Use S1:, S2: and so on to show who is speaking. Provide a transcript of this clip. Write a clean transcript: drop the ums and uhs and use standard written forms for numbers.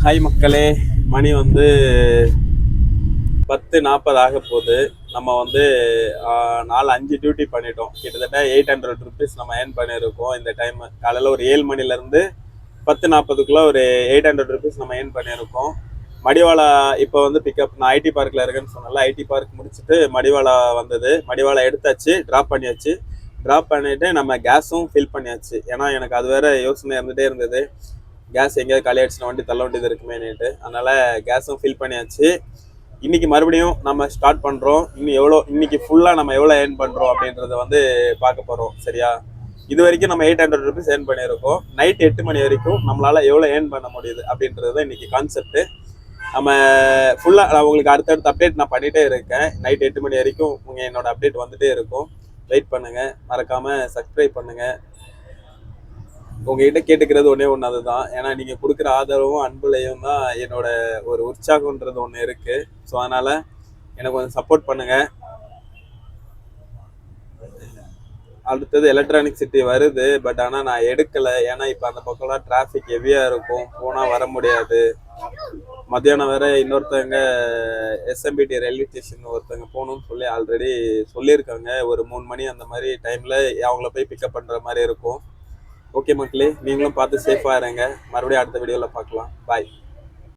S1: Hi மக்களே, மணி வந்து 10:40 ஆக போகுது. நம்ம வந்து 4-5 டியூட்டி பண்ணிட்டோம். கிட்டத்தட்ட 800 ருபீஸ் நம்ம ஏர்ன் பண்ணியிருக்கோம். இந்த டைம் காலையில் ஒரு 7 மணிலேருந்து 10:40க்குள்ளே ஒரு 800 ருபீஸ் நம்ம ஏர்ன் பண்ணியிருக்கோம். மடிவாளா இப்போ வந்து பிக்கப், நான் ஐடி பார்க்கில் இருக்கேன்னு சொன்னால ஐடி பார்க் முடிச்சுட்டு மடிவாளா வந்தது. மடிவாளா எடுத்தாச்சு, ட்ராப் பண்ணியாச்சு. ட்ராப் பண்ணிவிட்டு நம்ம கேஸும் ஃபில் பண்ணியாச்சு. ஏன்னா எனக்கு அது வேற யோசனை இருந்துகிட்டே இருந்தது, கேஸ் எங்கேயாவது காலி ஆயிடுச்சுன்னா வண்டி தள்ள வேண்டியது இருக்குமேனுட்டு. அதனால் கேஸும் ஃபில் பண்ணியாச்சு. இன்னைக்கு மறுபடியும் நம்ம ஸ்டார்ட் பண்ணுறோம். இன்னைக்கு ஃபுல்லாக நம்ம எவ்வளோ ஏர்ன் பண்ணுறோம் அப்படின்றத வந்து பார்க்க போகிறோம். சரியா? இது வரைக்கும் நம்ம 800 ருபீஸ் ஏர்ன் பண்ணியிருக்கோம். நைட் 8 மணி வரைக்கும் நம்மளால் எவ்வளோ ஏர்ன் பண்ண முடியுது அப்படின்றது தான் இன்னைக்கு கான்செப்ட். நம்ம ஃபுல்லாக நான் உங்களுக்கு அடுத்தடுத்த அப்டேட் நான் பண்ணிகிட்டே இருக்கேன். நைட் 8 மணி வரைக்கும் என்னோட அப்டேட் வந்துகிட்டே இருக்கும். வெயிட் பண்ணுங்கள், மறக்காமல் சப்ஸ்கிரைப் பண்ணுங்கள். உங்ககிட்ட கேட்டுக்கிறது ஒன்றே ஒன்று, அதுதான். ஏன்னா நீங்கள் கொடுக்குற ஆதரவும் அன்புலையும் தான் என்னோட ஒரு உற்சாகன்றது ஒன்று இருக்குது. ஸோ அதனால் எனக்கு கொஞ்சம் சப்போர்ட் பண்ணுங்கள். அடுத்தது எலக்ட்ரானிக் சிட்டி வருது, பட் ஆனால் நான் எடுக்கலை. ஏன்னா இப்போ அந்த பக்கம்லாம் டிராஃபிக் ஹெவியாக இருக்கும், போனால் வர முடியாது. மத்தியானம் வேற இன்னொருத்தவங்க எஸ்எம்பிடி ரயில்வே ஸ்டேஷன் ஒருத்தவங்க போகணும்னு சொல்லி ஆல்ரெடி சொல்லியிருக்காங்க. ஒரு 3 மணி அந்த மாதிரி டைமில் அவங்கள போய் பிக்கப் பண்ணுற மாதிரி இருக்கும். ஓகே மக்களே, நீங்களும் பார்த்து சேஃபாக இருங்க. மறுபடியும் அடுத்த வீடியோவில் பார்க்கலாம். பாய்.